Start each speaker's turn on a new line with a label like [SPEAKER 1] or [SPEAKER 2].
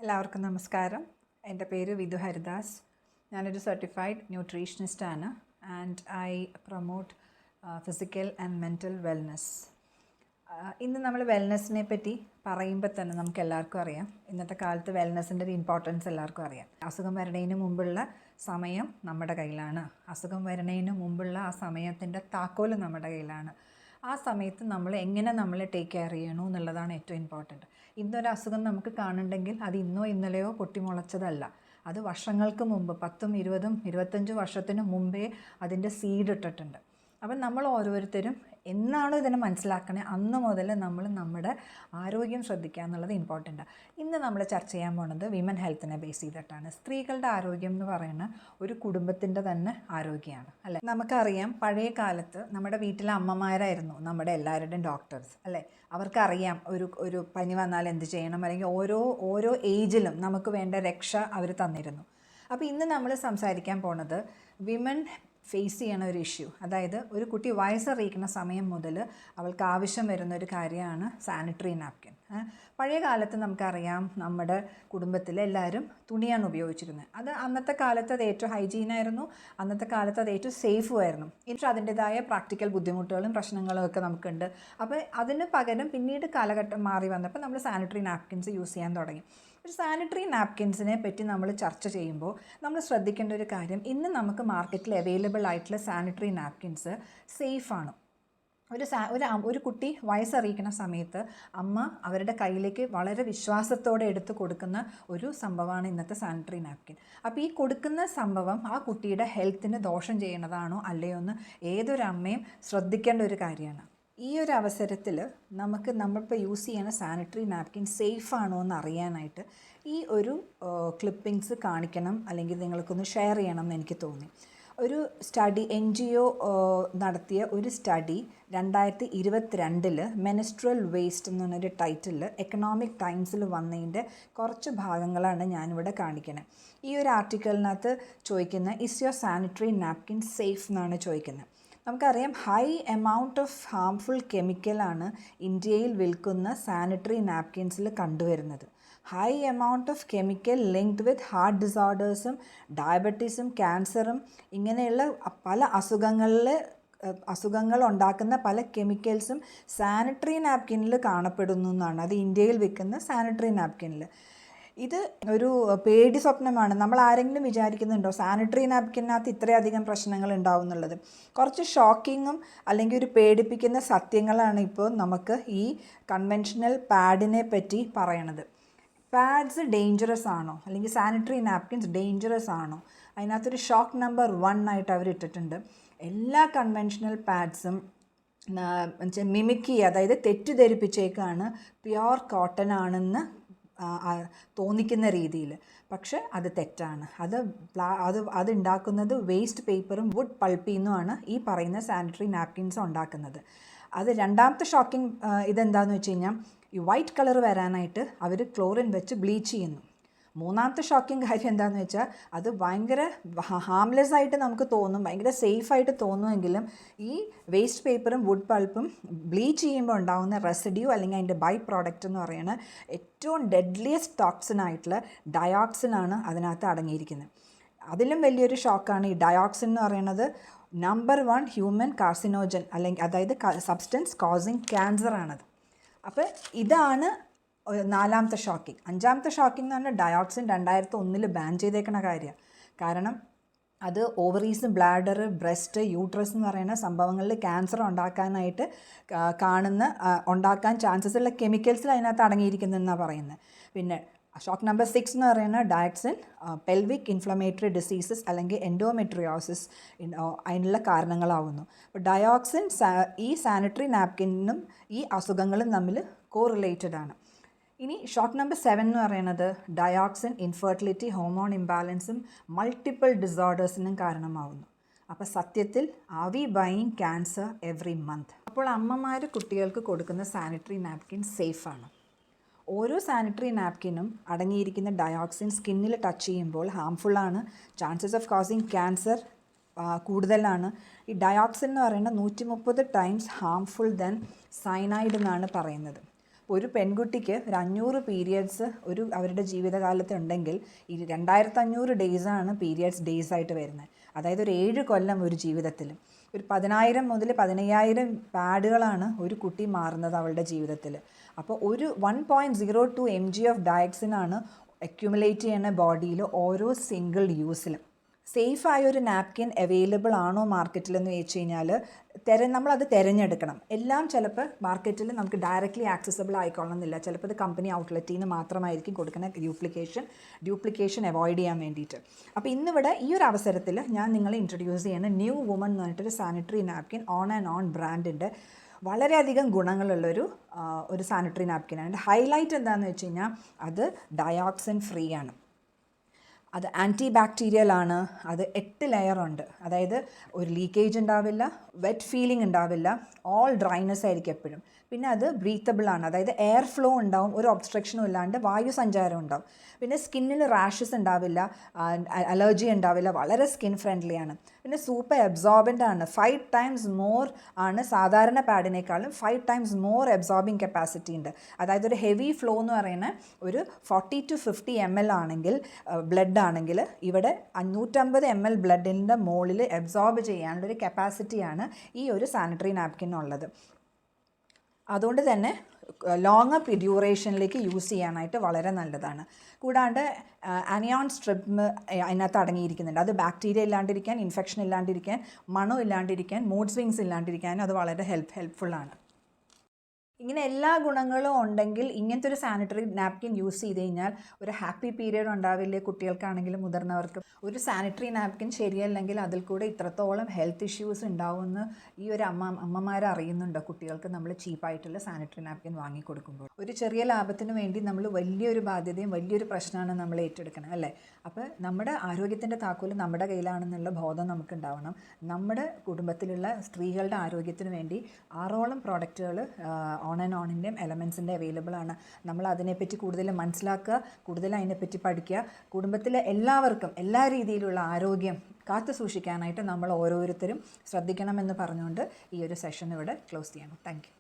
[SPEAKER 1] എല്ലാവർക്കും നമസ്കാരം. എൻ്റെ പേര് വിധു ഹരിദാസ്. ഞാനൊരു സർട്ടിഫൈഡ് ന്യൂട്രീഷനിസ്റ്റാണ് and I promote physical and mental wellness. ഇന്ന് നമ്മൾ വെൽനെസ്സിനെ പറ്റി പറയുമ്പോൾ തന്നെ നമുക്ക് എല്ലാവർക്കും അറിയാം, ഇന്നത്തെ കാലത്ത് വെൽനെസ്സിൻ്റെ ഒരു ഇമ്പോർട്ടൻസ് എല്ലാവർക്കും അറിയാം. അസുഖം വരുന്നതിന് മുമ്പുള്ള സമയം നമ്മുടെ കയ്യിലാണ്. അസുഖം വരുന്നതിന് മുമ്പുള്ള ആ സമയത്തിൻ്റെ താക്കോൽ നമ്മുടെ കയ്യിലാണ്. ആ സമയത്ത് നമ്മൾ എങ്ങനെ നമ്മളെ ടേക്ക് കെയർ ചെയ്യണോ എന്നുള്ളതാണ് ഏറ്റവും ഇമ്പോർട്ടൻറ്റ്. ഇന്നൊരു അസുഖം നമുക്ക് കാണുന്നുണ്ടെങ്കിൽ അത് ഇന്നോ ഇന്നലെയോ പൊട്ടിമുളച്ചതല്ല. അത് വർഷങ്ങൾക്ക് മുമ്പ് 10, 20, 25 വർഷത്തിന് മുമ്പേ അതിൻ്റെ സീഡ് ഇട്ടിട്ടുണ്ട്. അപ്പം നമ്മൾ ഓരോരുത്തരും എന്നാണോ ഇതിനെ മനസ്സിലാക്കണേ അന്ന് മുതൽ നമ്മൾ നമ്മുടെ ആരോഗ്യം ശ്രദ്ധിക്കുക എന്നുള്ളത് ഇമ്പോർട്ടൻ്റാണ്. ഇന്ന് നമ്മൾ ചർച്ച ചെയ്യാൻ പോകുന്നത് വിമൻ ഹെൽത്തിനെ ബേസ് ചെയ്തിട്ടാണ്. സ്ത്രീകളുടെ ആരോഗ്യം എന്ന് പറയുന്ന ഒരു കുടുംബത്തിൻ്റെ തന്നെ ആരോഗ്യമാണ്, അല്ലേ? നമുക്കറിയാം, പഴയ കാലത്ത് നമ്മുടെ വീട്ടിലെ അമ്മമാരായിരുന്നു നമ്മുടെ എല്ലാവരുടെയും ഡോക്ടേഴ്സ്, അല്ലേ? അവർക്കറിയാം ഒരു പനി വന്നാൽ എന്ത് ചെയ്യണം, അല്ലെങ്കിൽ ഓരോ ഏജിലും നമുക്ക് വേണ്ട രക്ഷ അവർ തന്നിരുന്നു. അപ്പോൾ ഇന്ന് നമ്മൾ സംസാരിക്കാൻ പോണത് വിമൻ ഫേസ് ചെയ്യണ ഒരു ഇഷ്യൂ, അതായത് ഒരു കുട്ടി വയസ്സറിയിക്കുന്ന സമയം മുതൽ അവൾക്ക് ആവശ്യം വരുന്ന ഒരു കാര്യമാണ് സാനിറ്ററി നാപ്കിൻ. പഴയ കാലത്ത് നമുക്കറിയാം, നമ്മുടെ കുടുംബത്തിൽ എല്ലാവരും തുണിയാണ് ഉപയോഗിച്ചിരുന്നത്. അത് അന്നത്തെ കാലത്ത് അത് ഏറ്റവും ഹൈജീനായിരുന്നു, അന്നത്തെ കാലത്ത് അത് ഏറ്റവും സേഫും ആയിരുന്നു. എന്നിട്ട് അതിൻ്റെതായ പ്രാക്ടിക്കൽ ബുദ്ധിമുട്ടുകളും പ്രശ്നങ്ങളും ഒക്കെ നമുക്കുണ്ട്. അപ്പോൾ അതിന് പകരം പിന്നീട് കാലഘട്ടം മാറി വന്നപ്പോൾ നമ്മൾ സാനിറ്ററി നാപ്കിൻസ് യൂസ് ചെയ്യാൻ തുടങ്ങി. ഒരു സാനിറ്ററി നാപ്കിൻസിനെ പറ്റി നമ്മൾ ചർച്ച ചെയ്യുമ്പോൾ നമ്മൾ ശ്രദ്ധിക്കേണ്ട ഒരു കാര്യം, ഇന്ന് നമുക്ക് മാർക്കറ്റിൽ അവൈലബിൾ ആയിട്ടുള്ള സാനിറ്ററി നാപ്കിൻസ് സേഫാണ്. ഒരു കുട്ടി വയസ്സറിയിക്കുന്ന സമയത്ത് അമ്മ അവരുടെ കയ്യിലേക്ക് വളരെ വിശ്വാസത്തോടെ എടുത്ത് കൊടുക്കുന്ന ഒരു സംഭവമാണ് ഇന്നത്തെ സാനിറ്ററി നാപ്കിൻ. അപ്പോൾ ഈ കൊടുക്കുന്ന സംഭവം ആ കുട്ടിയുടെ ഹെൽത്തിന് ദോഷം ചെയ്യുന്നതാണോ അല്ലയോ എന്ന് ഏതൊരമ്മയും ശ്രദ്ധിക്കേണ്ട ഒരു കാര്യമാണ്. ഈ ഒരു അവസരത്തിൽ നമ്മളിപ്പോൾ യൂസ് ചെയ്യുന്ന സാനിറ്ററി നാപ്കിൻ സേഫാണോ എന്ന് അറിയാനായിട്ട് ഈ ഒരു ക്ലിപ്പിങ്സ് കാണിക്കണം, അല്ലെങ്കിൽ നിങ്ങൾക്കൊന്ന് ഷെയർ ചെയ്യണം എന്ന് എനിക്ക് തോന്നി. ഒരു സ്റ്റഡി NGO നടത്തിയ ഒരു സ്റ്റഡി 2022 മെൻസ്ട്രുവൽ വേസ്റ്റ് എന്ന് പറഞ്ഞൊരു ടൈറ്റിൽ എക്കണോമിക് ടൈംസിൽ വന്നതിൻ്റെ കുറച്ച് ഭാഗങ്ങളാണ് ഞാനിവിടെ കാണിക്കുന്നത്. ഈ ഒരു ആർട്ടിക്കിളിനകത്ത് ചോദിക്കുന്ന is your sanitary napkin safe എന്നാണ് ചോദിക്കുന്നത്. നമുക്കറിയാം, ഹൈ എമൗണ്ട് ഓഫ് ഹാംഫുൾ കെമിക്കലാണ് ഇന്ത്യയിൽ വിൽക്കുന്ന സാനിറ്ററി നാപ്കിൻസിൽ കണ്ടുവരുന്നത്. High amount of chemical linked with heart ഡിസോർഡേഴ്സും ഡയബറ്റീസും ക്യാൻസറും ഇങ്ങനെയുള്ള പല അസുഖങ്ങൾ ഉണ്ടാക്കുന്ന പല കെമിക്കൽസും സാനിറ്ററി നാപ്കിനിൽ കാണപ്പെടുന്നു എന്നാണ്. അത് ഇന്ത്യയിൽ വിൽക്കുന്ന സാനിറ്ററി നാപ്കിനിൽ. ഇത് ഒരു പേടി സ്വപ്നമാണ്. നമ്മൾ ആരെങ്കിലും വിചാരിക്കുന്നുണ്ടോ സാനിറ്ററി നാപ്കിനകത്ത് ഇത്രയധികം പ്രശ്നങ്ങൾ ഉണ്ടാവും എന്നുള്ളത്? കുറച്ച് ഷോക്കിങ്ങും അല്ലെങ്കിൽ ഒരു പേടിപ്പിക്കുന്ന സത്യങ്ങളാണ് ഇപ്പോൾ നമുക്ക് ഈ കൺവെൻഷണൽ പാഡിനെ പറ്റി പറയണത്. പാഡ്സ് ഡേഞ്ചറസ് ആണോ, അല്ലെങ്കിൽ സാനിറ്ററി നാപ്കിൻസ് ഡേഞ്ചറസ് ആണോ? അതിനകത്തൊരു ഷോക്ക് നമ്പർ 1 ആയിട്ട് അവർ ഇട്ടിട്ടുണ്ട്. എല്ലാ കൺവെൻഷണൽ പാഡ്സും മിമിക് ചെയ്യുക, അതായത് തെറ്റിദ്ധരിപ്പിച്ചേക്കാണ് പ്യുവർ കോട്ടൺ ആണെന്ന് തോന്നിക്കുന്ന രീതിയിൽ. പക്ഷെ അത് തെറ്റാണ്. അത് ഉണ്ടാക്കുന്നത് വേസ്റ്റ് പേപ്പറും വുഡ് പൾപ്പിന്നുമാണ് ഈ പറയുന്ന സാനിറ്ററി നാപ്കിൻസ് ഉണ്ടാക്കുന്നത്. അത് രണ്ടാമത്തെ ഷോക്കിംഗ് ഇതെന്താണെന്ന് വെച്ച് കഴിഞ്ഞാൽ, ഈ വൈറ്റ് കളർ വരാനായിട്ട് അവർ ക്ലോറിൻ വെച്ച് ബ്ലീച്ച് ചെയ്യുന്നു. മൂന്നാമത്തെ ഷോക്കിംഗ് കാര്യം എന്താണെന്ന് വെച്ചാൽ, അത് ഭയങ്കര ഹാംലെസ് ആയിട്ട് നമുക്ക് തോന്നും, ഭയങ്കര സേഫായിട്ട് തോന്നുമെങ്കിലും ഈ വേസ്റ്റ് പേപ്പറും വുഡ് പൾപ്പും ബ്ലീച്ച് ചെയ്യുമ്പോൾ ഉണ്ടാകുന്ന റെസിഡ്യൂ അല്ലെങ്കിൽ അതിൻ്റെ ബൈ പ്രോഡക്റ്റ് എന്ന് പറയുന്നത് ഏറ്റവും ഡെഡ്ലിയസ്റ്റ് ടോക്സിൻ ആയിട്ടുള്ള ഡയോക്സിനാണ് അതിനകത്ത് അടങ്ങിയിരിക്കുന്നത്. അതിലും വലിയൊരു ഷോക്കാണ് ഈ ഡയോക്സിൻ എന്ന് പറയുന്നത്. നമ്പർ 1 ഹ്യൂമൻ കാർസിനോജൻ, അല്ലെങ്കിൽ അതായത് സബ്സ്റ്റൻസ് കോസിങ് ക്യാൻസറാണത്. അപ്പോൾ ഇതാണ് 4ാമത്തെ ഷോക്കിംഗ്. 5ാമത്തെ ഷോക്കിംഗ് എന്ന് പറഞ്ഞാൽ ഡയോക്സിൻ 2001 ബാൻ ചെയ്തേക്കുന്ന കാര്യമാണ്. കാരണം അത് ഓവറീസ്, ബ്ലാഡർ, ബ്രസ്റ്റ്, യൂട്രസ് എന്ന് പറയുന്ന സംഭവങ്ങളിൽ ക്യാൻസർ ഉണ്ടാക്കാനായിട്ട് ഉണ്ടാക്കാൻ ചാൻസസ് ഉള്ള കെമിക്കൽസിൽ അതിനകത്ത് അടങ്ങിയിരിക്കുന്നതെന്നാണ് പറയുന്നത്. പിന്നെ ഷോക്ക് നമ്പർ 6 എന്ന് പറയുന്നത് ഡയോക്സിൻ പെൽവിക് ഇൻഫ്ലമേറ്ററി ഡിസീസസ് അല്ലെങ്കിൽ എൻഡോമെട്രിയോസിസ് അതിനുള്ള കാരണങ്ങളാവുന്നു. അപ്പോൾ ഡയോക്സിൻ ഈ സാനിറ്ററി നാപ്കിനും ഈ അസുഖങ്ങളും തമ്മിൽ കോറിലേറ്റഡ് ആണ്. ഇനി ഷോക്ക് നമ്പർ 7 എന്ന് പറയുന്നത് ഡയോക്സിൻ ഇൻഫെർട്ടിലിറ്റി, ഹോർമോൺ ഇംബാലൻസും മൾട്ടിപ്പിൾ ഡിസോർഡേഴ്സിനും കാരണമാവുന്നു. അപ്പോൾ സത്യത്തിൽ are we buying cancer every month? അപ്പോൾ അമ്മമാർ കുട്ടികൾക്ക് കൊടുക്കുന്ന സാനിറ്ററി നാപ്കിൻ സേഫാണ്. ഓരോ സാനിറ്ററി നാപ്കിനും അടങ്ങിയിരിക്കുന്ന ഡയോക്സിൻ സ്കിന്നിൽ ടച്ച് ചെയ്യുമ്പോൾ ഹാംഫുള്ളാണ്. ചാൻസസ് ഓഫ് കോസിങ് ക്യാൻസർ കൂടുതലാണ്. ഈ ഡയോക്സിൻ എന്ന് പറയുന്നത് 130 ടൈംസ് ഹാംഫുൾ ദെൻ സയനൈഡ് എന്നാണ് പറയുന്നത്. ഒരു പെൺകുട്ടിക്ക് ഒരു 500 പീരിയഡ്സ് അവരുടെ ജീവിതകാലത്ത് ഉണ്ടെങ്കിൽ 2500 ഡേയ്സാണ് പീരിയഡ്സ് ഡേയ്സ് ആയിട്ട് വരുന്നത്. അതായത് ഒരു 7 കൊല്ലം ഒരു ജീവിതത്തിൽ ഒരു 10,000 മുതൽ 15,000 പാഡുകളാണ് ഒരു കുട്ടി മാറുന്നത് അവളുടെ ജീവിതത്തിൽ. അപ്പോൾ ഒരു 1.02 mg ഓഫ് ഡയക്സിനാണ് അക്യുമുലേറ്റ് ചെയ്യുന്ന ബോഡിയിൽ ഓരോ സിംഗിൾ യൂസിലും. സേഫായ ഒരു നാപ്കിൻ അവൈലബിൾ ആണോ മാർക്കറ്റിലെന്ന് ചോദിച്ചു കഴിഞ്ഞാൽ നമ്മളത് തിരഞ്ഞെടുക്കണം. എല്ലാം ചിലപ്പോൾ മാർക്കറ്റിൽ നമുക്ക് ഡയറക്റ്റ്ലി ആക്സസിബിൾ ആയിക്കൊള്ളണമെന്നില്ല. ചിലപ്പോൾ ഇത് കമ്പനി ഔട്ട്ലെറ്റിൽ നിന്ന് മാത്രമായിരിക്കും കൊടുക്കുന്ന ഡ്യൂപ്ലിക്കേഷൻ അവോയ്ഡ് ചെയ്യാൻ വേണ്ടിയിട്ട്. അപ്പോൾ ഇന്നിവിടെ ഈ ഒരു അവസരത്തിൽ ഞാൻ നിങ്ങളെ ഇൻട്രൊഡ്യൂസ് ചെയ്യുന്ന ന്യൂ വുമൺ എന്ന് പറഞ്ഞിട്ടൊരു സാനിറ്ററി നാപ്കിൻ ഓൺ ബ്രാൻഡിൻ്റെ വളരെയധികം ഗുണങ്ങളുള്ളൊരു സാനിറ്ററി നാപ്കിനാണ്. ഹൈലൈറ്റ് എന്താണെന്ന് വെച്ച് കഴിഞ്ഞാൽ അത് ഡയോക്സിൻ ഫ്രീ ആണ്, അത് ആൻറ്റി ബാക്ടീരിയൽ ആണ്, അത് 8 ലെയറുണ്ട്. അതായത് ഒരു ലീക്കേജ് ഉണ്ടാവില്ല, വെറ്റ് ഫീലിംഗ് ഉണ്ടാവില്ല, ഓൾ ഡ്രൈനെസ് ആയിരിക്കും എപ്പോഴും. പിന്നെ അത് ബ്രീത്തബിൾ ആണ്, അതായത് എയർ ഫ്ലോ ഉണ്ടാവും, ഒരു ഒബ്സ്ട്രക്ഷനും ഇല്ലാണ്ട് വായു സഞ്ചാരം ഉണ്ടാവും. പിന്നെ സ്കിന്നിൽ റാഷസ് ഉണ്ടാവില്ല, അലർജി ഉണ്ടാവില്ല, വളരെ സ്കിൻ ഫ്രണ്ട്ലി ആണ്. പിന്നെ സൂപ്പർ അബ്സോർബൻ്റ് ആണ്, 5 times മോർ ആണ് സാധാരണ പാഡിനേക്കാളും 5 times മോർ അബ്സോർബിങ് കപ്പാസിറ്റി ഉണ്ട്. അതായത് ഒരു ഹെവി ഫ്ലോ എന്ന് പറയുന്ന ഒരു 40 to 50 ml ആണെങ്കിൽ ബ്ലഡ് ആണെങ്കിൽ ഇവിടെ 550 ml ബ്ലഡിൻ്റെ മുകളിൽ അബ്സോർബ് ചെയ്യാനുള്ളൊരു കപ്പാസിറ്റിയാണ് ഈ ഒരു സാനിറ്ററി നാപ്കിനുള്ളത്. അതുകൊണ്ട് തന്നെ ലോങ്ങർ ഡ്യൂറേഷനിലേക്ക് യൂസ് ചെയ്യാനായിട്ട് വളരെ നല്ലതാണ്. കൂടാണ്ട് അനിയോൺ സ്ട്രിപ്പ് അതിനകത്ത് അടങ്ങിയിരിക്കുന്നുണ്ട്. അത് ബാക്ടീരിയ ഇല്ലാണ്ടിരിക്കാൻ, ഇൻഫെക്ഷൻ ഇല്ലാണ്ടിരിക്കാൻ, മണം ഇല്ലാണ്ടിരിക്കാൻ, മൂഡ് സ്വിങ്സ് ഇല്ലാണ്ടിരിക്കാൻ അത് വളരെ ഹെൽപ്ഫുള്ളാണ്. ഇങ്ങനെ എല്ലാ ഗുണങ്ങളും ഉണ്ടെങ്കിൽ ഇങ്ങനത്തെ ഒരു സാനിറ്ററി നാപ്കിൻ യൂസ് ചെയ്ത് കഴിഞ്ഞാൽ ഒരു ഹാപ്പി പീരിയഡ് ഉണ്ടാവില്ലേ കുട്ടികൾക്കാണെങ്കിലും മുതിർന്നവർക്കും. ഒരു സാനിറ്ററി നാപ്കിൻ ശരിയല്ലെങ്കിൽ അതിൽ കൂടെ ഇത്രത്തോളം ഹെൽത്ത് ഇഷ്യൂസ് ഉണ്ടാവുമെന്ന് ഈ ഒരു അമ്മമാർ അറിയുന്നുണ്ടോ? കുട്ടികൾക്ക് നമ്മൾ ചീപ്പായിട്ടുള്ള സാനിറ്ററി നാപ്കിൻ വാങ്ങിക്കൊടുക്കുമ്പോൾ ഒരു ചെറിയ ലാഭത്തിന് വേണ്ടി നമ്മൾ വലിയൊരു ബാധ്യതയും വലിയൊരു പ്രശ്നമാണ് നമ്മൾ ഏറ്റെടുക്കണം, അല്ലേ? അപ്പോൾ നമ്മുടെ ആരോഗ്യത്തിൻ്റെ താക്കോൽ നമ്മുടെ കയ്യിലാണെന്നുള്ള ബോധം നമുക്കുണ്ടാവണം. നമ്മുടെ കുടുംബത്തിലുള്ള സ്ത്രീകളുടെ ആരോഗ്യത്തിന് വേണ്ടി 6ഓളം പ്രോഡക്റ്റുകൾ ഓണിൻ്റെയും എലമെൻസിൻ്റെ അവൈലബിൾ ആണ്. നമ്മൾ അതിനെപ്പറ്റി കൂടുതൽ മനസ്സിലാക്കുക, കൂടുതൽ അതിനെപ്പറ്റി പഠിക്കുക. കുടുംബത്തിലെ എല്ലാവർക്കും എല്ലാ രീതിയിലുള്ള ആരോഗ്യം കാത്തു സൂക്ഷിക്കാനായിട്ട് നമ്മൾ ഓരോരുത്തരും ശ്രദ്ധിക്കണമെന്ന് പറഞ്ഞുകൊണ്ട് ഈ ഒരു സെഷൻ ഇവിടെ ക്ലോസ് ചെയ്യണം. Thank you.